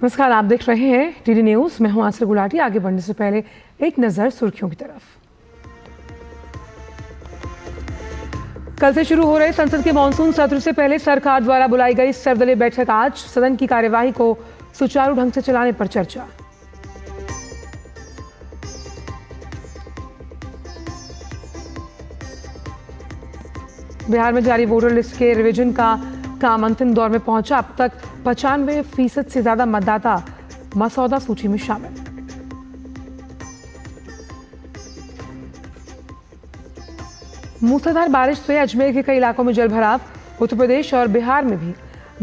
नमस्कार, आप देख रहे हैं टीडी न्यूज। मैं हूं आसर गुलाटी। आगे बढ़ने से पहले एक नजर सुर्खियों की तरफ। कल से शुरू हो रहे संसद के मानसून सत्र से पहले सरकार द्वारा बुलाई गई सर्वदलीय बैठक आज सदन की कार्यवाही को सुचारू ढंग से चलाने पर चर्चा। बिहार में जारी वोटर लिस्ट के रिवीजन का काम अंतिम दौर में पहुंचा। अब तक 95% से ज्यादा मतदाता मसौदा सूची में शामिल। मूसलाधार बारिश से अजमेर के कई इलाकों में जलभराव। उत्तर प्रदेश और बिहार में भी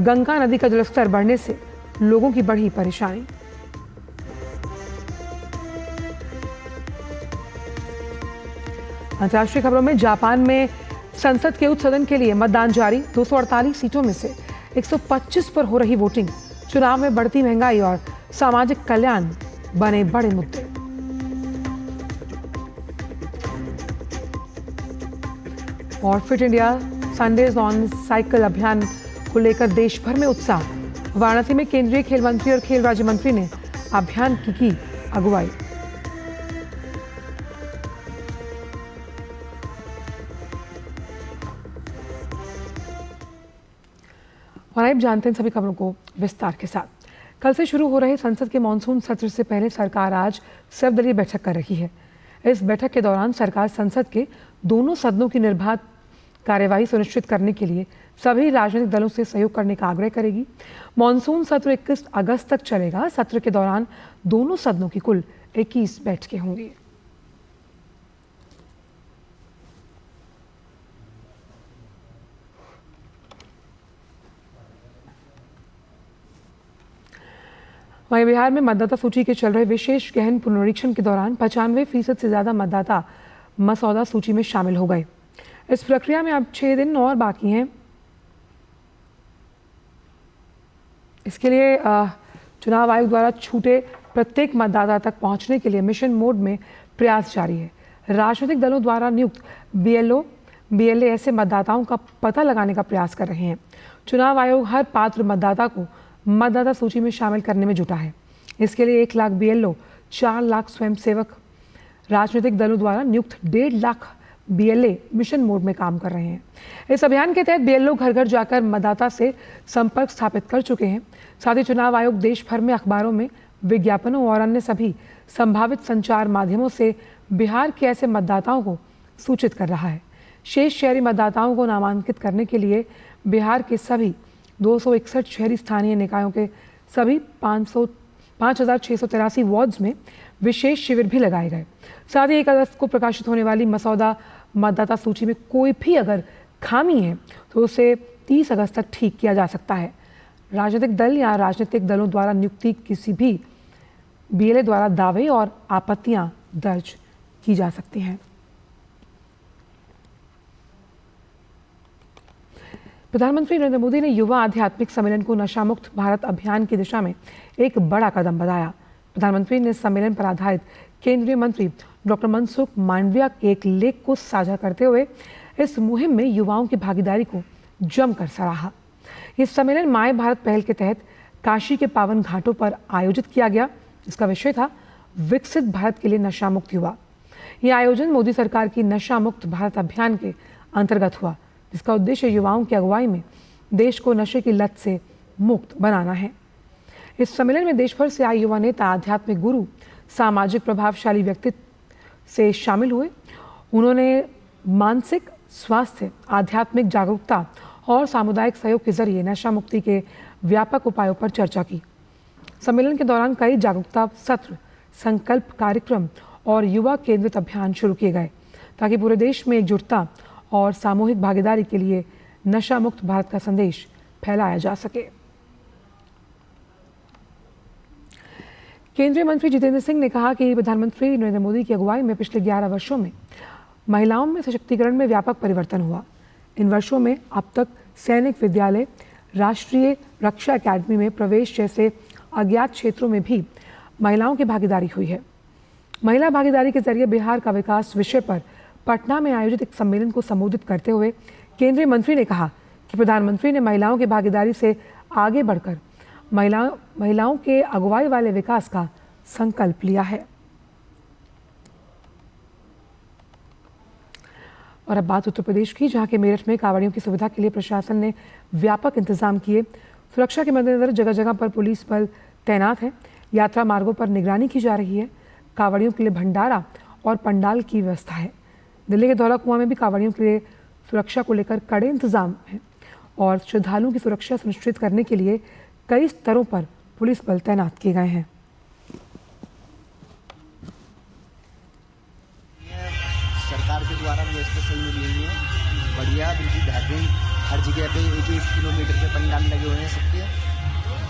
गंगा नदी का जलस्तर बढ़ने से लोगों की बढ़ी परेशानी। अंतर्राष्ट्रीय खबरों में जापान में संसद के उच्च सदन के लिए मतदान जारी। 248 सीटों में से 125 पर हो रही वोटिंग। चुनाव में बढ़ती महंगाई और सामाजिक कल्याण बने बड़े मुद्दे। और fit India Sundays on cycle अभियान को लेकर देश भर में उत्साह। वाराणसी में केंद्रीय खेल मंत्री और खेल राज्य मंत्री ने अभियान की अगुवाई। और अब जानते हैं सभी खबरों को विस्तार के साथ। कल से शुरू हो रहे संसद के मानसून सत्र से पहले सरकार आज सर्वदलीय बैठक कर रही है। इस बैठक के दौरान सरकार संसद के दोनों सदनों की निर्बाध कार्यवाही सुनिश्चित करने के लिए सभी राजनीतिक दलों से सहयोग करने का आग्रह करेगी। मानसून सत्र 21 अगस्त तक चलेगा। सत्र के दौरान दोनों सदनों की कुल 21 बैठकें होंगी। वहीं बिहार में मतदाता सूची के चल रहे विशेष गहन पुनरीक्षण के दौरान 95% से ज्यादा मतदाता मसौदा सूची में शामिल हो गए। इस प्रक्रिया में अब 6 दिन और बाकी हैं। इसके लिए चुनाव आयोग द्वारा छूटे प्रत्येक मतदाता तक पहुंचने के लिए मिशन मोड में प्रयास जारी है। राजनीतिक दलों द्वारा नियुक्त BLO, BLA ऐसे मतदाताओं का पता लगाने का प्रयास कर रहे हैं। चुनाव आयोग हर पात्र मतदाता को मतदाता सूची में शामिल करने में जुटा है। इसके लिए 1 लाख BLO, 4 लाख स्वयंसेवक, राजनीतिक दलों द्वारा नियुक्त 1.5 लाख BLA मिशन मोड में काम कर रहे हैं। इस अभियान के तहत BLO घर घर जाकर मतदाता से संपर्क स्थापित कर चुके हैं। साथ ही चुनाव आयोग देश भर में अखबारों में विज्ञापनों और अन्य सभी संभावित संचार माध्यमों से बिहार के ऐसे मतदाताओं को सूचित कर रहा है। शेष शहरी मतदाताओं को नामांकित करने के लिए बिहार के सभी 261 शहरी स्थानीय निकायों के सभी 5,683 वार्ड्स में विशेष शिविर भी लगाए गए। साथ ही 1 अगस्त को प्रकाशित होने वाली मसौदा मतदाता सूची में कोई भी अगर खामी है तो उसे 30 अगस्त तक ठीक किया जा सकता है। राजनीतिक दल या राजनीतिक दलों द्वारा नियुक्ति किसी भी BLA द्वारा दावे और आपत्तियां दर्ज की जा सकती हैं। प्रधानमंत्री नरेंद्र मोदी ने युवा आध्यात्मिक सम्मेलन को नशा मुक्त भारत अभियान की दिशा में एक बड़ा कदम बताया। प्रधानमंत्री ने सम्मेलन पर आधारित केंद्रीय मंत्री डॉक्टर मनसुख मांडविया के एक लेख को साझा करते हुए इस मुहिम में युवाओं की भागीदारी को जमकर सराहा। ये सम्मेलन माय भारत पहल के तहत काशी के पावन घाटों पर आयोजित किया गया। इसका विषय था विकसित भारत के लिए नशा मुक्त युवा। ये आयोजन मोदी सरकार की नशा मुक्त भारत अभियान के अंतर्गत हुआ, जिसका उद्देश्य युवाओं की अगुवाई में देश को नशे की लत से मुक्त बनाना है। इस सम्मेलन में देश भर से आए युवा नेता, आध्यात्मिक गुरु, सामाजिक प्रभावशाली व्यक्तित्व से शामिल हुए। उन्होंने मानसिक स्वास्थ्य, आध्यात्मिक जागरूकता और सामुदायिक सहयोग के जरिए नशा मुक्ति के व्यापक उपायों पर चर्चा की। सम्मेलन के दौरान कई जागरूकता सत्र, संकल्प कार्यक्रम और युवा केंद्रित अभियान शुरू किए गए ताकि पूरे देश में एकजुटता और सामूहिक भागीदारी के लिए नशा मुक्त भारत का संदेश फैलाया जा सके। केंद्रीय मंत्री जितेंद्र सिंह ने कहा कि प्रधानमंत्री नरेंद्र मोदी की अगुवाई में पिछले 11 वर्षों में महिलाओं में सशक्तिकरण में व्यापक परिवर्तन हुआ। इन वर्षों में अब तक सैनिक विद्यालय, राष्ट्रीय रक्षा अकादमी में प्रवेश जैसे अज्ञात क्षेत्रों में भी महिलाओं की भागीदारी हुई है। महिला भागीदारी के जरिए बिहार का विकास विषय पर पटना में आयोजित एक सम्मेलन को संबोधित करते हुए केंद्रीय मंत्री ने कहा कि प्रधानमंत्री ने महिलाओं की भागीदारी से आगे बढ़कर महिलाओं के अगुवाई वाले विकास का संकल्प लिया है। और अब बात उत्तर प्रदेश की, जहां के मेरठ में कांवड़ियों की सुविधा के लिए प्रशासन ने व्यापक इंतजाम किए। सुरक्षा के मद्देनजर जगह जगह पर पुलिस बल तैनात है। यात्रा मार्गों पर निगरानी की जा रही है। कांवड़ियों के लिए भंडारा और पंडाल की व्यवस्था है। दिल्ली के धौला कुआं में भी कांवड़ियों के लिए सुरक्षा को लेकर कड़े इंतजाम हैं और श्रद्धालुओं की सुरक्षा सुनिश्चित करने के लिए कई स्तरों पर पुलिस बल तैनात किए गए हैं। सरकार के द्वारा व्यवस्था सही मिली हुई है, बढ़िया, बिल्कुल बेहतरीन। हर जगह पे 1-1 किलोमीटर पे पंडाल लगे हुए हैं, सबके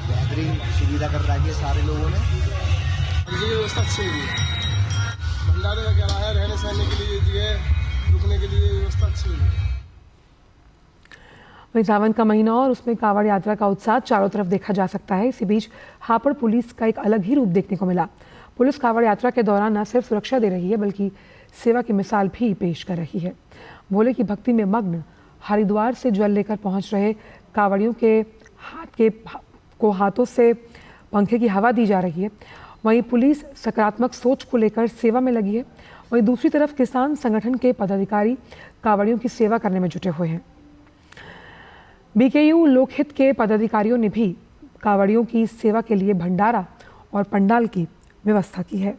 बेहतरीन सुविधा कर रखी है सारे लोगों ने। ये व्यवस्था अच्छी हुई है, भंडारे वगैरह है, रहने सहने के लिए जगह, रुकने के लिए व्यवस्था अच्छी हुई है। वहीं सावन का महीना और उसमें कांवड़ यात्रा का उत्साह चारों तरफ देखा जा सकता है। इसी बीच हापड़ पुलिस का एक अलग ही रूप देखने को मिला। पुलिस कांवड़ यात्रा के दौरान न सिर्फ सुरक्षा दे रही है बल्कि सेवा की मिसाल भी पेश कर रही है। भोले की भक्ति में मग्न हरिद्वार से जल लेकर पहुंच रहे कांवड़ियों के हाथों से पंखे की हवा दी जा रही है। वहीं पुलिस सकारात्मक सोच को लेकर सेवा में लगी है। वहीं दूसरी तरफ किसान संगठन के पदाधिकारी कांवड़ियों की सेवा करने में जुटे हुए हैं। बीकेयू लोकहित के पदाधिकारियों ने भी कांवड़ियों की सेवा के लिए भंडारा और पंडाल की व्यवस्था की है।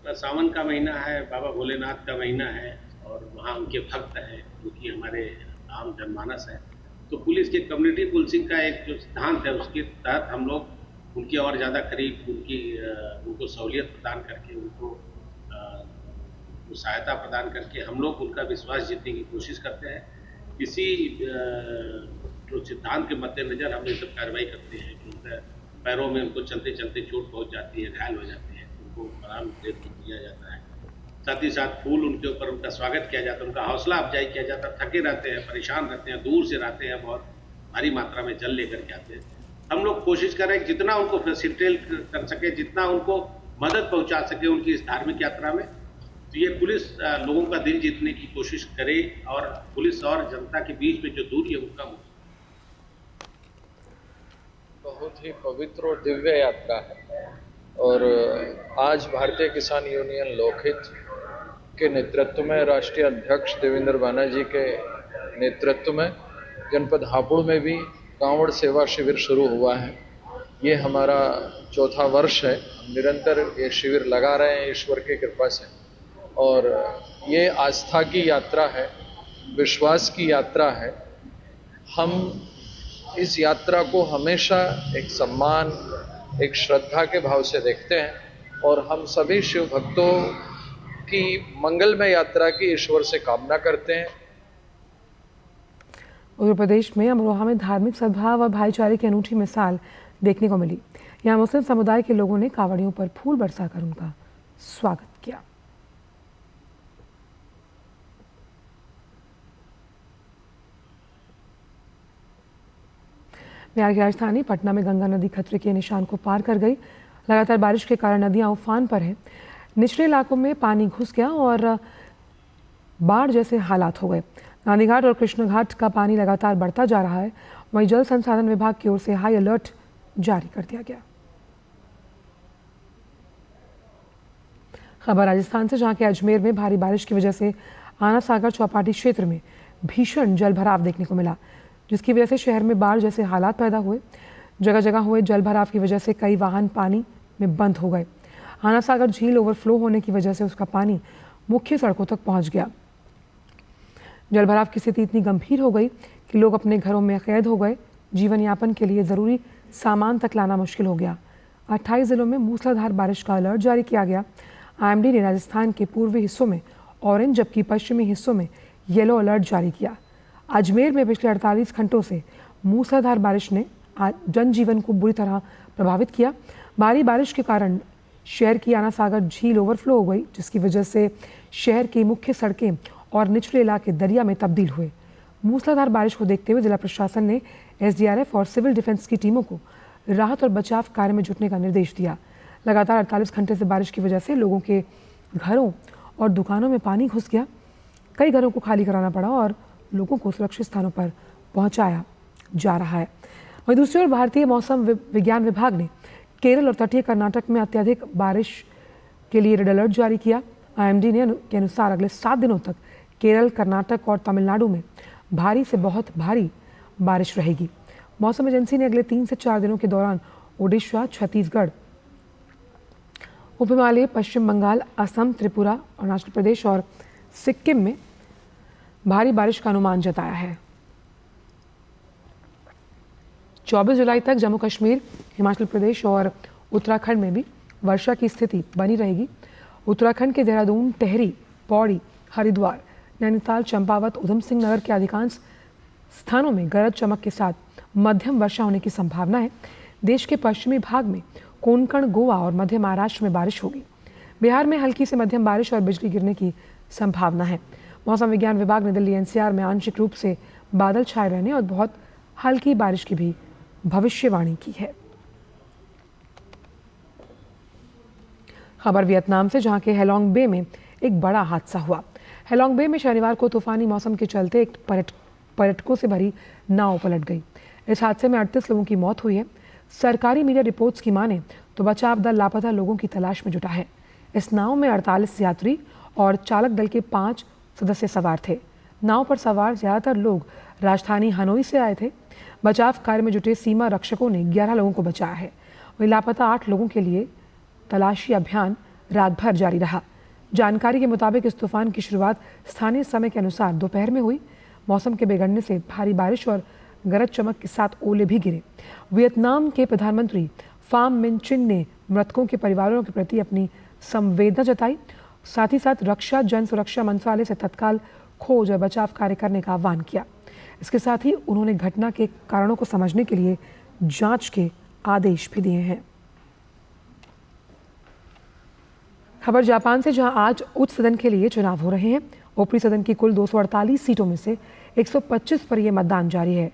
सावन का महीना है, बाबा भोलेनाथ का महीना है और वहाँ उनके भक्त हैं जो कि हमारे आम जनमानस है। तो पुलिस के कम्युनिटी पुलिसिंग का एक जो सिद्धांत है उसके तहत हम लोग उनके और ज़्यादा करीब उनको सहूलियत प्रदान करके उनको सहायता प्रदान करके हम लोग उनका विश्वास जीतने की कोशिश करते हैं। इसी जो सिद्धांत के मद्देनजर हम ये सब कार्रवाई करते हैं कि उनके पैरों में उनको चलते चलते चोट पहुँच जाती है, घायल हो जाती है, उनको आराम दिया जाता है। साथ ही साथ फूल उनके ऊपर उनका स्वागत किया जाता है, उनका हौसला अफजाई किया जाता है। थके रहते हैं, परेशान रहते हैं, दूर से रहते हैं, बहुत भारी मात्रा में जल लेकर के आते हैं। हम लोग कोशिश कर रहे हैं जितना उनको फैसिलिटेट कर सके, जितना उनको मदद पहुंचा सके उनकी इस धार्मिक यात्रा में। तो ये पुलिस लोगों का दिल जीतने की कोशिश करे और पुलिस और जनता के बीच में जो दूरी है वो कम हो। बहुत ही पवित्र और दिव्य यात्रा है और आज भारतीय किसान यूनियन लोकहित के नेतृत्व में, राष्ट्रीय अध्यक्ष देवेंद्र बानाजी के नेतृत्व में जनपद हापुड़ में भी कांवड़ सेवा शिविर शुरू हुआ है। ये हमारा चौथा वर्ष है। हम निरंतर ये शिविर लगा रहे हैं ईश्वर की कृपा से और ये आस्था की यात्रा है, विश्वास की यात्रा है। हम इस यात्रा को हमेशा एक सम्मान, एक श्रद्धा के भाव से देखते हैं और हम सभी शिव भक्तों की मंगलमय यात्रा की ईश्वर से कामना करते हैं। उत्तर प्रदेश में अमरोहा में धार्मिक सद्भाव और भाईचारे की अनूठी मिसाल देखने को मिली। यहाँ मुस्लिम समुदाय के लोगों ने कांवड़ियों पर फूल बरसाकर उनका स्वागत किया। बिहार की राजधानी पटना में गंगा नदी खतरे के निशान को पार कर गई। लगातार बारिश के कारण नदियां उफान पर हैं। निचले इलाकों में पानी घुस गया और बाढ़ जैसे हालात हो गए। गांधी घाट और कृष्ण घाट का पानी लगातार बढ़ता जा रहा है। वहीं जल संसाधन विभाग की ओर से हाई अलर्ट जारी कर दिया गया। खबर राजस्थान से, जहां के अजमेर में भारी बारिश की वजह से आना सागर चौपाटी क्षेत्र में भीषण जल भराव देखने को मिला, जिसकी वजह से शहर में बाढ़ जैसे हालात पैदा हुए। जगह जगह हुए जल भराव की वजह से कई वाहन पानी में बंद हो गए। आना सागर झील ओवरफ्लो होने की वजह से उसका पानी मुख्य सड़कों तक पहुंच गया। जल भराव की स्थिति इतनी गंभीर हो गई कि लोग अपने घरों में कैद हो गए। जीवन यापन के लिए ज़रूरी सामान तक लाना मुश्किल हो गया। 28 जिलों में मूसलाधार बारिश का अलर्ट जारी किया गया। आईएमडी ने राजस्थान के पूर्वी हिस्सों में ऑरेंज जबकि पश्चिमी हिस्सों में येलो अलर्ट जारी किया। अजमेर में पिछले 48 घंटों से मूसलाधार बारिश ने जनजीवन को बुरी तरह प्रभावित किया। भारी बारिश के कारण शहर की आना सागर झील ओवरफ्लो हो गई, जिसकी वजह से शहर की मुख्य सड़कें और निचले इलाके दरिया में तब्दील हुए। मूसलाधार बारिश को देखते हुए जिला प्रशासन ने एसडीआरएफ और सिविल डिफेंस की टीमों को राहत और बचाव कार्य में जुटने का निर्देश दिया। लगातार 48 घंटे से बारिश की वजह से लोगों के घरों और दुकानों में पानी घुस गया। कई घरों को खाली कराना पड़ा और लोगों को सुरक्षित स्थानों पर पहुंचाया जा रहा है। वहीं दूसरी ओर भारतीय मौसम विज्ञान विभाग ने केरल और तटीय कर्नाटक में अत्यधिक बारिश के लिए रेड अलर्ट जारी किया। IMD के अनुसार अगले 7 दिनों तक केरल, कर्नाटक और तमिलनाडु में भारी से बहुत भारी बारिश रहेगी। मौसम एजेंसी ने अगले 3 से 4 दिनों के दौरान ओडिशा, छत्तीसगढ़, उप हिमालय, पश्चिम बंगाल, असम, त्रिपुरा, अरुणाचल प्रदेश और सिक्किम में भारी बारिश का अनुमान जताया है। 24 जुलाई तक जम्मू कश्मीर, हिमाचल प्रदेश और उत्तराखंड में भी वर्षा की स्थिति बनी रहेगी। उत्तराखंड के देहरादून, टिहरी, पौड़ी, हरिद्वार, नैनीताल, चंपावत, उधम सिंह नगर के अधिकांश स्थानों में गरज चमक के साथ मध्यम वर्षा होने की संभावना है। देश के पश्चिमी भाग में कोंकण, गोवा और मध्य महाराष्ट्र में बारिश होगी। बिहार में हल्की से मध्यम बारिश और बिजली गिरने की संभावना है। मौसम विज्ञान विभाग ने दिल्ली NCR में आंशिक रूप से बादल छाए रहने और बहुत हल्की बारिश की भी भविष्यवाणी की है। खबर वियतनाम से, जहां के हेलोंग बे में एक बड़ा हादसा हुआ। हेलोंग बे में शनिवार को तूफानी मौसम के चलते एक पर्यटकों से भरी नाव पलट गई। इस हादसे में 38 लोगों की मौत हुई है। सरकारी मीडिया रिपोर्ट्स की माने तो बचाव दल लापता लोगों की तलाश में जुटा है। इस नाव में 48 यात्री और चालक दल के 5 सदस्य सवार थे। नाव पर सवार ज्यादातर लोग राजधानी हनोई से आए थे। बचाव कार्य में जुटे सीमा रक्षकों ने 11 लोगों को बचाया है। वहीं लापता 8 लोगों के लिए तलाशी अभियान रात भर जारी रहा। जानकारी के मुताबिक इस तूफान की शुरुआत स्थानीय समय के अनुसार दोपहर में हुई। मौसम के बिगड़ने से भारी बारिश और गरज चमक के साथ ओले भी गिरे। वियतनाम के प्रधानमंत्री फाम मिन चिन ने मृतकों के परिवारों के प्रति अपनी संवेदना जताई। साथ ही साथ रक्षा जन सुरक्षा मंत्रालय से तत्काल खोज और बचाव कार्य करने का आह्वान किया। इसके साथ ही उन्होंने घटना के कारणों को समझने के लिए जांच के आदेश भी दिए हैं। खबर जापान से, जहां आज उच्च सदन के लिए चुनाव हो रहे हैं। ऊपरी सदन की कुल 248 सीटों में से 125 पर यह मतदान जारी है।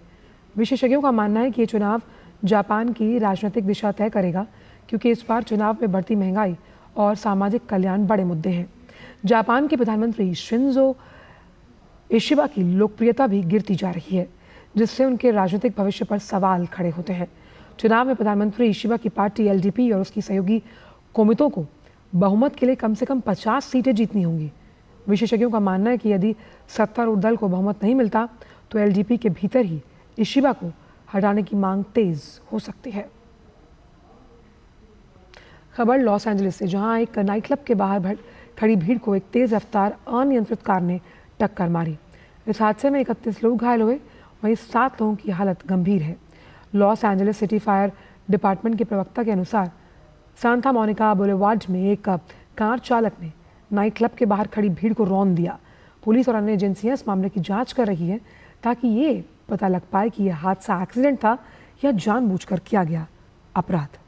विशेषज्ञों का मानना है कि ये चुनाव जापान की राजनीतिक दिशा तय करेगा, क्योंकि इस बार चुनाव में बढ़ती महंगाई और सामाजिक कल्याण बड़े मुद्दे हैं। जापान के प्रधानमंत्री शिंजो इशिबा की लोकप्रियता भी गिरती जा रही है, जिससे उनके राजनीतिक भविष्य पर सवाल खड़े होते हैं। चुनाव में प्रधानमंत्री इशिबा की पार्टी LDP और उसकी सहयोगी कोमितो को बहुमत के लिए कम से कम 50 सीटें जीतनी होंगी। विशेषज्ञों का मानना है कि यदि सत्तारूढ़ दल को बहुमत नहीं मिलता तो LDP के भीतर ही इशिबा को हटाने की मांग तेज हो सकती है। खबर लॉस एंजलिस से, जहां एक नाइट क्लब के बाहर खड़ी भीड़ को एक तेज रफ्तार अनियंत्रित कार ने टक्कर मारी। इस हादसे में 31 लोग घायल हुए, वहीं 7 लोगों की हालत गंभीर है। Los Angeles city fire department के प्रवक्ता के अनुसार सांता मोनिका बुलेवार्ड में एक कार चालक ने नाइट क्लब के बाहर खड़ी भीड़ को रौंद दिया। पुलिस और अन्य एजेंसियां इस मामले की जांच कर रही है, ताकि ये पता लग पाए कि यह हादसा एक्सीडेंट था या जानबूझकर किया गया अपराध।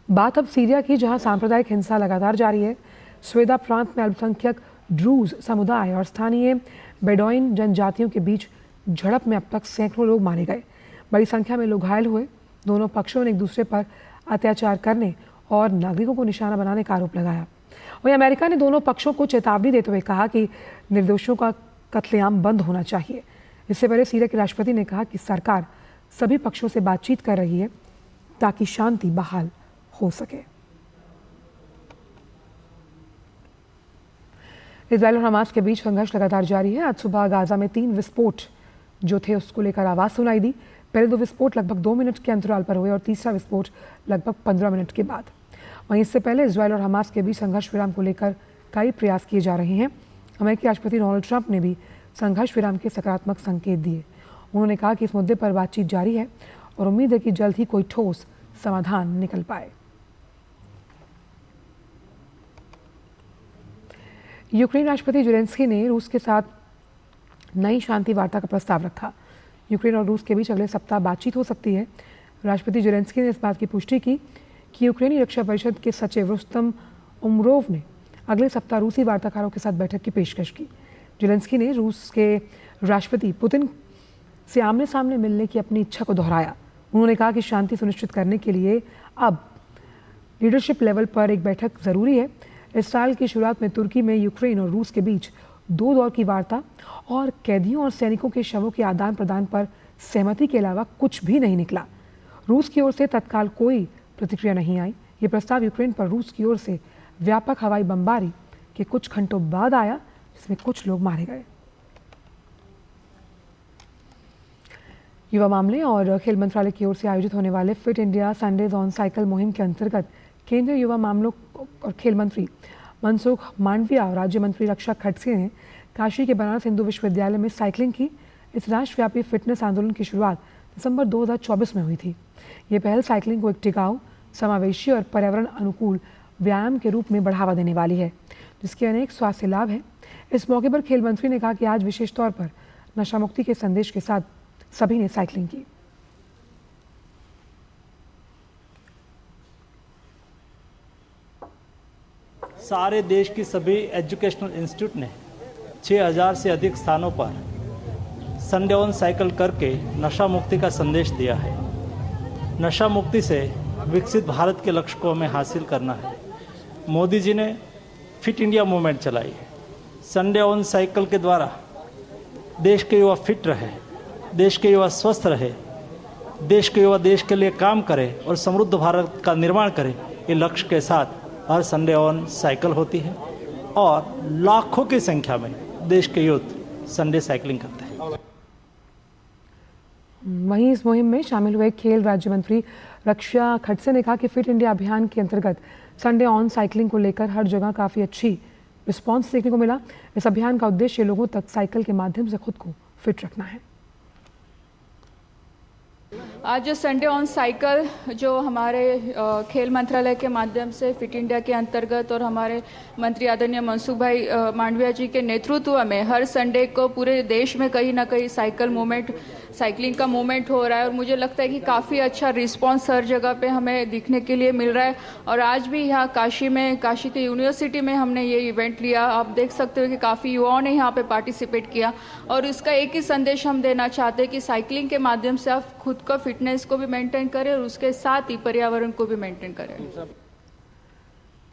बात अब सीरिया की, जहां सांप्रदायिक हिंसा लगातार जारी है। स्वेदा प्रांत में अल्पसंख्यक ड्रूज समुदाय और स्थानीय बेडोइन जनजातियों के बीच झड़प में अब तक सैकड़ों लोग मारे गए। बड़ी संख्या में लोग घायल हुए। दोनों पक्षों ने एक दूसरे पर अत्याचार करने और नागरिकों को निशाना बनाने का आरोप लगाया। वहीं अमेरिका ने दोनों पक्षों को चेतावनी देते हुए कहा कि निर्दोषों का कत्लेआम बंद होना चाहिए। इससे पहले सीरिया के राष्ट्रपति ने कहा कि सरकार सभी पक्षों से बातचीत कर रही है ताकि शांति बहाल हो सके। इजरायल और हमास के बीच संघर्ष लगातार जारी है। आज सुबह गाजा में 3 विस्फोट जो थे उसको लेकर आवाज सुनाई दी। पहले 2 विस्फोट लगभग 2 मिनट के अंतराल पर हुए और तीसरा विस्फोट लगभग 15 मिनट के बाद। वहीं इससे पहले इजरायल और हमास के बीच संघर्ष विराम को लेकर कई प्रयास किए जा रहे हैं। अमेरिकी राष्ट्रपति डोनाल्ड ट्रंप ने भी संघर्ष विराम के सकारात्मक संकेत दिए। उन्होंने कहा कि इस मुद्दे पर बातचीत जारी है और उम्मीद है कि जल्द ही कोई ठोस समाधान निकल पाए। यूक्रेन राष्ट्रपति ज़ेलेंस्की ने रूस के साथ नई शांति वार्ता का प्रस्ताव रखा। यूक्रेन और रूस के बीच अगले सप्ताह बातचीत हो सकती है। राष्ट्रपति ज़ेलेंस्की ने इस बात की पुष्टि की कि यूक्रेनी रक्षा परिषद के सचिव रुस्तम उमरोव ने अगले सप्ताह रूसी वार्ताकारों के साथ बैठक की पेशकश की। ज़ेलेंस्की ने रूस के राष्ट्रपति पुतिन से आमने सामने मिलने की अपनी इच्छा को दोहराया। उन्होंने कहा कि शांति सुनिश्चित करने के लिए अब लीडरशिप लेवल पर एक बैठक ज़रूरी है। इस साल की शुरुआत में तुर्की में यूक्रेन और रूस के बीच 2 दौर की वार्ता और कैदियों और सैनिकों के शवों के आदान प्रदान पर सहमति के अलावा कुछ भी नहीं निकला। रूस की ओर से तत्काल कोई प्रतिक्रिया नहीं आई। ये प्रस्ताव यूक्रेन पर रूस की ओर से व्यापक हवाई बमबारी के कुछ घंटों बाद आया, जिसमें कुछ लोग मारे गए। युवा मामले और खेल मंत्रालय की ओर से आयोजित होने वाले fit India Sundays on cycle मुहिम के अंतर्गत केंद्रीय युवा मामलों और खेल मंत्री मनसुख मांडविया और राज्य मंत्री रक्षा खडसे ने काशी के बनारस हिंदू विश्वविद्यालय में साइकिलिंग की। इस राष्ट्रव्यापी फिटनेस आंदोलन की शुरुआत दिसंबर 2024 में हुई थी। ये पहल साइकिलिंग को एक टिकाऊ, समावेशी और पर्यावरण अनुकूल व्यायाम के रूप में बढ़ावा देने वाली है, जिसके अनेक स्वास्थ्य लाभ हैं। इस मौके पर खेल मंत्री ने कहा कि आज विशेष तौर पर नशा मुक्ति के संदेश के साथ सभी ने साइकिलिंग की। सारे देश की सभी एजुकेशनल इंस्टीट्यूट ने 6000 से अधिक स्थानों पर संडे ऑन साइकिल करके नशा मुक्ति का संदेश दिया है। नशा मुक्ति से विकसित भारत के लक्ष्य को हमें हासिल करना है। मोदी जी ने फिट इंडिया मूवमेंट चलाई है। संडे ऑन साइकिल के द्वारा देश के युवा फिट रहे, देश के युवा स्वस्थ रहे, देश के युवा देश के लिए काम करें और समृद्ध भारत का निर्माण करें, ये लक्ष्य के साथ हर संडे ऑन साइकिल होती है और लाखों की संख्या में देश के यूथ संडे साइकिलिंग करते हैं। वहीं इस मुहिम में शामिल हुए खेल राज्य मंत्री रक्षा खडसे ने कहा कि फिट इंडिया अभियान के अंतर्गत संडे ऑन साइकिलिंग को लेकर हर जगह काफ़ी अच्छी रिस्पांस देखने को मिला। इस अभियान का उद्देश्य लोगों तक साइकिल के माध्यम से खुद को फिट रखना है। आज जो संडे ऑन साइकिल जो हमारे खेल मंत्रालय के माध्यम से फिट इंडिया के अंतर्गत और हमारे मंत्री आदरणीय मनसुख भाई मांडविया जी के नेतृत्व में हर संडे को पूरे देश में कहीं ना कहीं साइकिलिंग का मूवमेंट हो रहा है और मुझे लगता है कि काफ़ी अच्छा रिस्पांस हर जगह पे हमें दिखने के लिए मिल रहा है। और आज भी यहाँ काशी के यूनिवर्सिटी में हमने ये इवेंट लिया। आप देख सकते हो कि काफ़ी युवाओं ने यहाँ पे पार्टिसिपेट किया और इसका एक ही संदेश हम देना चाहते हैं कि साइकिलिंग के माध्यम से आप खुद का फिटनेस को भी मेंटेन करें और उसके साथ ही पर्यावरण को भी मेंटेन करें।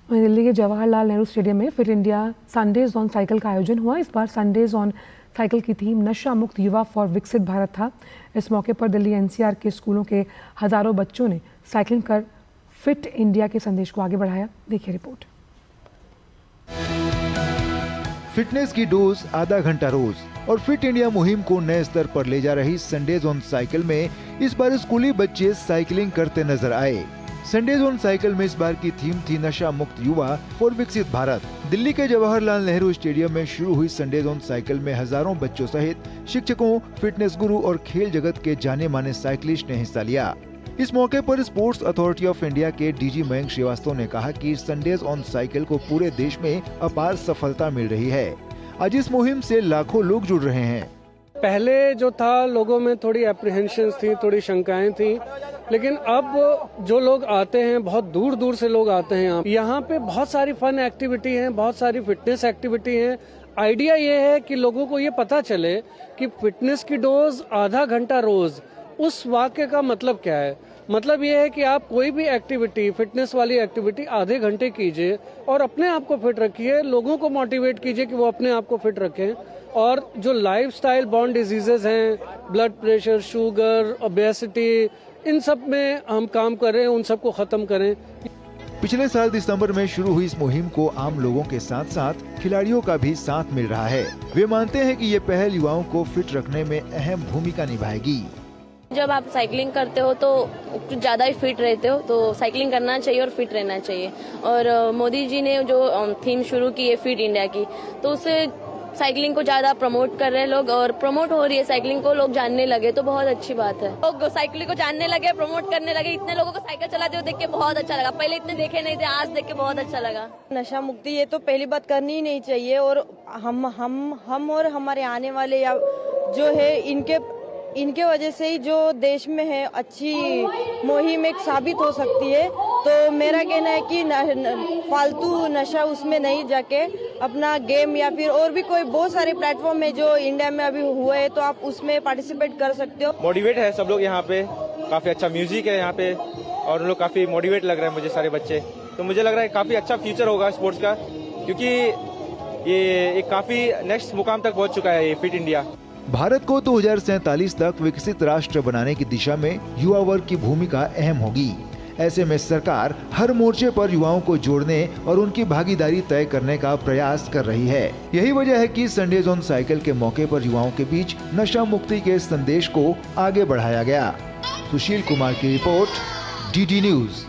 दिल्ली के जवाहरलाल नेहरू स्टेडियम में fit India Sundays on cycle का आयोजन हुआ। इस बार संडेज ऑन साइकिल की थीम नशा मुक्त युवा फॉर विकसित भारत था। इस मौके पर दिल्ली एनसीआर के स्कूलों के हजारों बच्चों ने साइकिलिंग कर फिट इंडिया के संदेश को आगे बढ़ाया। देखिए रिपोर्ट। फिटनेस की डोज आधा घंटा रोज और फिट इंडिया मुहिम को नए स्तर पर ले जा रही संडेज ऑन साइकिल में इस बार स्कूली बच्चे साइकिलिंग करते नजर आए। संडेज ऑन साइकिल में इस बार की थीम थी नशा मुक्त युवा फॉर विकसित भारत। दिल्ली के जवाहरलाल नेहरू स्टेडियम में शुरू हुई संडेज ऑन साइकिल में हजारों बच्चों सहित शिक्षकों, फिटनेस गुरु और खेल जगत के जाने माने साइकिलिस्ट ने हिस्सा लिया। इस मौके पर स्पोर्ट्स अथॉरिटी ऑफ इंडिया के डीजी मयंक श्रीवास्तव ने कहा कि संडेज ऑन साइकिल को पूरे देश में अपार सफलता मिल रही है। आज इस मुहिम से लाखों लोग जुड़ रहे हैं। पहले जो था लोगों में थोड़ी एप्रीहेंशंस थी, थोड़ी शंकाएं थी, लेकिन अब जो लोग आते हैं बहुत दूर दूर से लोग आते हैं। यहाँ पे बहुत सारी फन एक्टिविटी हैं, बहुत सारी फिटनेस एक्टिविटी हैं। आइडिया ये है कि लोगों को ये पता चले कि फिटनेस की डोज आधा घंटा रोज, उस वाक्य का मतलब क्या है। मतलब ये है कि आप कोई भी एक्टिविटी, फिटनेस वाली एक्टिविटी आधे घंटे कीजिए और अपने आप को फिट रखिए, लोगों को मोटिवेट कीजिए कि वो अपने आप को फिट रखें। और जो लाइफस्टाइल बॉर्न डिजीजेज हैं, ब्लड प्रेशर, शुगर, ओबेसिटी, इन सब में हम काम कर रहे हैं, उन सबको खत्म करें। पिछले साल दिसंबर में शुरू हुई इस मुहिम को आम लोगों के साथ साथ खिलाड़ियों का भी साथ मिल रहा है। वे मानते हैं कि ये पहल युवाओं को फिट रखने में अहम भूमिका निभाएगी। जब आप साइकिलिंग करते हो तो कुछ ज़्यादा ही फिट रहते हो, तो साइकिलिंग करना चाहिए और फिट रहना चाहिए। और मोदी जी ने जो थीम शुरू की है फिट इंडिया की, तो उससे साइकिलिंग को ज़्यादा प्रमोट कर रहे हैं लोग और प्रमोट हो रही है साइकिलिंग को, लोग जानने लगे तो बहुत अच्छी बात है। लोग साइकिलिंग को जानने लगे, प्रमोट करने लगे। इतने लोगों को साइकिल चलाते हुए देख के बहुत अच्छा लगा। पहले इतने देखे नहीं थे, आज देख के बहुत अच्छा लगा। नशा मुक्ति ये तो पहली बात करनी ही नहीं चाहिए और हम और हमारे आने वाले या जो है इनके वजह से ही जो देश में है अच्छी मुहिम एक साबित हो सकती है। तो मेरा कहना है कि फालतू नशा उसमें नहीं जाके अपना गेम या फिर और भी कोई बहुत सारे प्लेटफॉर्म है जो इंडिया में अभी हुए हैं, तो आप उसमें पार्टिसिपेट कर सकते हो। मोटिवेट है सब लोग यहाँ पे, काफी अच्छा म्यूजिक है यहाँ पे और उन लोग काफी मोटिवेट लग रहे हैं मुझे सारे बच्चे। तो मुझे लग रहा है काफी अच्छा फ्यूचर होगा स्पोर्ट्स का, क्योंकि ये एक काफ़ी नेक्स्ट मुकाम तक पहुंच चुका है ये फिट इंडिया। भारत को 2047 तक विकसित राष्ट्र बनाने की दिशा में युवा वर्ग की भूमिका अहम होगी। ऐसे में सरकार हर मोर्चे पर युवाओं को जोड़ने और उनकी भागीदारी तय करने का प्रयास कर रही है। यही वजह है कि संडेज ऑन साइकिल के मौके पर युवाओं के बीच नशा मुक्ति के संदेश को आगे बढ़ाया गया। सुशील कुमार की रिपोर्ट, DD न्यूज।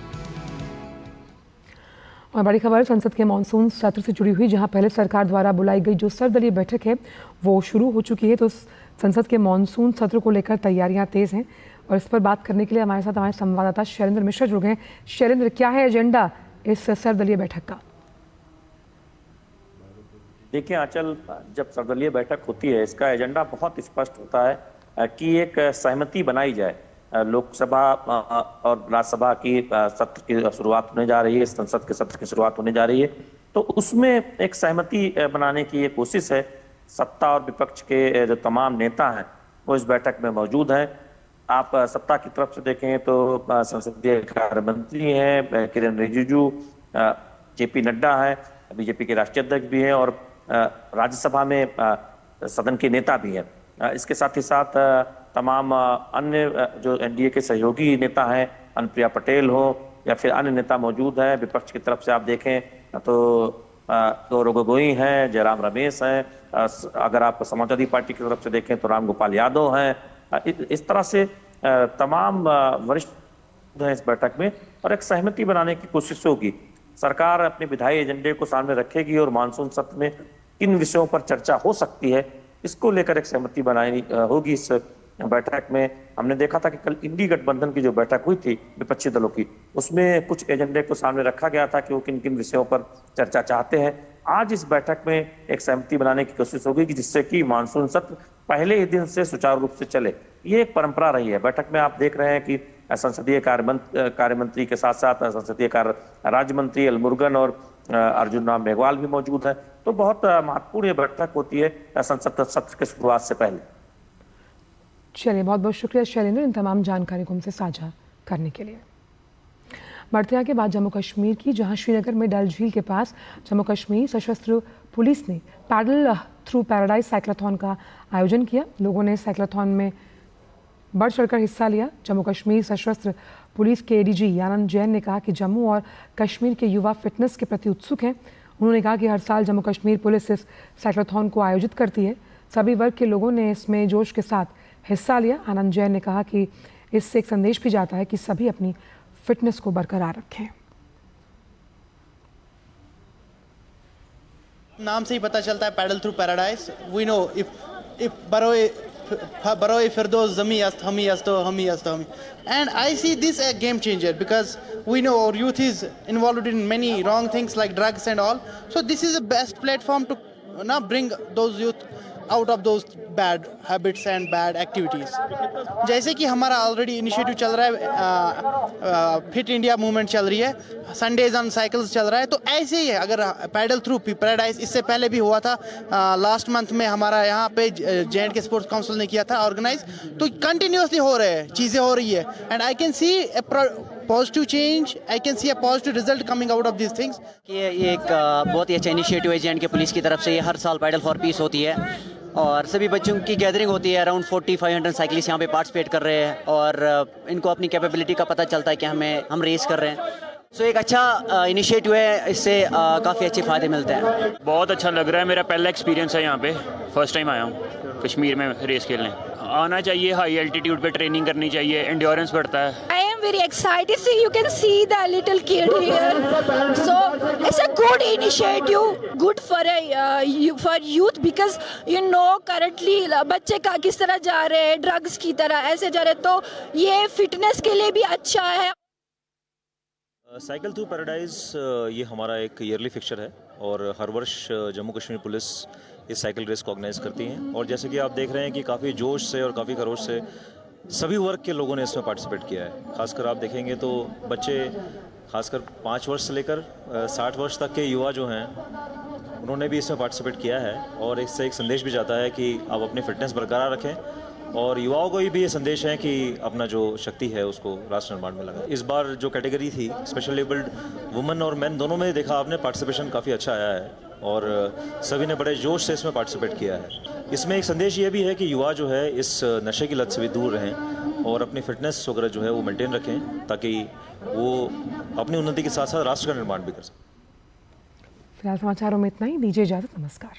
और बड़ी खबर संसद के मानसून सत्र से जुड़ी हुई, जहां पहले सरकार द्वारा बुलाई गई जो सर्वदलीय बैठक है वो शुरू हो चुकी है। तो संसद के मानसून सत्र को लेकर तैयारियां तेज हैं और इस पर बात करने के लिए हमारे साथ हमारे संवाददाता शैलेंद्र मिश्रा जुड़ गए। शैलेंद्र, क्या है एजेंडा इस सर्वदलीय बैठक का? देखिए आंचल, जब सर्वदलीय बैठक होती है इसका एजेंडा बहुत स्पष्ट होता है कि एक सहमति बनाई जाए। लोकसभा और राज्यसभा की सत्र की शुरुआत होने जा रही है, संसद के सत्र की शुरुआत होने जा रही है, तो उसमें एक सहमति बनाने की ये कोशिश है। सत्ता और विपक्ष के जो तमाम नेता हैं वो इस बैठक में मौजूद हैं। आप सत्ता की तरफ से देखें तो संसदीय कार्य मंत्री हैं किरेन रिजिजू, जेपी नड्डा है, बीजेपी के राष्ट्रीय अध्यक्ष भी हैं, और राज्यसभा में सदन के नेता भी हैं। इसके साथ ही साथ तमाम अन्य जो एनडीए के सहयोगी नेता हैं, अनुप्रिया पटेल हो या फिर अन्य नेता मौजूद हैं। विपक्ष की तरफ से आप देखें तो गौरव गोगोई हैं, जयराम रमेश हैं, अगर आप समाजवादी पार्टी की तरफ से देखें तो राम गोपाल यादव हैं। इस तरह से तमाम वरिष्ठ हैं इस बैठक में, और एक सहमति बनाने की कोशिश होगी। सरकार अपने विधायी एजेंडे को सामने रखेगी और मानसून सत्र में किन विषयों पर चर्चा हो सकती है इसको लेकर एक सहमति बनानी होगी। इस बैठक में हमने देखा था कि कल इंडी गठबंधन की जो बैठक हुई थी विपक्षी दलों की, उसमें कुछ एजेंडे को सामने रखा गया था कि वो किन किन विषयों पर चर्चा चाहते हैं। आज इस बैठक में एक सहमति बनाने की कोशिश होगी कि जिससे कि मानसून सत्र पहले ही दिन से सुचारू रूप से चले। ये एक परंपरा रही है। बैठक में आप देख रहे हैं कि संसदीय कार्य मंत्री के साथ साथ संसदीय कार्य राज्य मंत्री एल मुरुगन और अर्जुन राम मेघवाल भी मौजूद है। तो बहुत महत्वपूर्ण ये बैठक होती है संसद सत्र की शुरुआत से पहले। चलिए, बहुत बहुत शुक्रिया शैलेंद्र इन तमाम जानकारी को हमसे साझा करने के लिए। बढ़ते आगे बात जम्मू कश्मीर की, जहां श्रीनगर में डल झील के पास जम्मू कश्मीर सशस्त्र पुलिस ने पैडल थ्रू पैराडाइज साइक्लोथॉन का आयोजन किया। लोगों ने साइक्लोथॉन में बढ़ चढ़कर हिस्सा लिया। जम्मू कश्मीर सशस्त्र पुलिस के एडीजी आनंद जैन ने कहा कि जम्मू और कश्मीर के युवा फिटनेस के प्रति उत्सुक हैं। उन्होंने कहा कि हर साल जम्मू कश्मीर पुलिस इस साइक्लोथॉन को आयोजित करती है। सभी वर्ग के लोगों ने इसमें जोश के साथ हिस्सा लिया। आनंद जैन ने कहा कि इससे एक संदेश भी जाता है कि सभी अपनी फिटनेस को बरकरार रखें। नाम से ही पता चलता है paddle through paradise. We know if बरोए फिरदौस जमी अस्त हमी अस्तो हमी अस्त हमी, and I see this a game changer because we know our youth is involved in many wrong things like drugs and all, so this is the best platform to now bring those youth out of those bad habits and bad activities। जैसे कि हमारा already initiative चल रहा है, fit India movement चल रही है, Sundays on cycles चल रहा है, तो ऐसे ही है। अगर पैडल थ्रू पैराडाइज इससे पहले भी हुआ था, लास्ट मंथ में हमारा यहाँ पे जे.एंड.के स्पोर्ट्स काउंसिल ने किया था ऑर्गेनाइज, तो कंटिन्यूसली हो रहे हैं, चीज़ें हो रही है, and I can see positive change, I can see a positive result coming out of this things. ये एक बहुत ही अच्छा इनिशिएटिव है जे.एंड.के पुलिस की तरफ से। ये हर साल पैडल फॉर पीस होती है और सभी बच्चों की गैदरिंग होती है। अराउंड 4500 साइकिलिस्ट यहाँ पे पार्टिसिपेट कर रहे हैं और इनको अपनी कैपेबिलिटी का पता चलता है कि हम रेस कर रहे हैं। सो एक अच्छा इनिशिएटिव है, इससे काफ़ी अच्छे फ़ायदे मिलते हैं। बहुत अच्छा लग रहा है, मेरा पहला एक्सपीरियंस है यहाँ पे, फर्स्ट टाइम आया हूँ कश्मीर में रेस खेलने। आना चाहिए, हाई एल्टीट्यूड पे ट्रेनिंग करनी चाहिए, एंड्योरेंस बढ़ता है। I am very excited. See, you can see the little kid here. So it's a good initiative, good for youth because you know currently बच्चे का किस तरह जा रहे हैं, ड्रग्स की तरह ऐसे जा रहे, तो ये फिटनेस के लिए भी अच्छा है। साइकिल थ्रू पैराडाइज ये हमारा एक ईयरली फिक्चर है और हर वर्ष जम्मू कश्मीर पुलिस इस साइकिल रेस को ऑर्गेनाइज करती हैं। और जैसे कि आप देख रहे हैं कि काफ़ी जोश से और काफ़ी खरोश से सभी वर्ग के लोगों ने इसमें पार्टिसिपेट किया है। खासकर आप देखेंगे तो बच्चे, खासकर 5 वर्ष से लेकर 60 वर्ष तक के युवा जो हैं उन्होंने भी इसमें पार्टिसिपेट किया है। और इससे एक संदेश भी जाता है कि आप अपनी फिटनेस बरकरार रखें और युवाओं को भी ये संदेश है कि अपना जो शक्ति है उसको राष्ट्र निर्माण में लगाएं। इस बार जो कैटेगरी थी स्पेशल एबल्ड वुमेन और मेन दोनों में देखा आपने पार्टिसिपेशन काफ़ी अच्छा आया है और सभी ने बड़े जोश से इसमें पार्टिसिपेट किया है। इसमें एक संदेश ये भी है कि युवा जो है इस नशे की लत से भी दूर रहें और अपनी फिटनेस वगैरह जो है वो मेंटेन रखें, ताकि वो अपनी उन्नति के साथ साथ राष्ट्र का निर्माण भी कर सकें। फिलहाल समाचारों में इतना ही, दीजिए इजाजत, नमस्कार।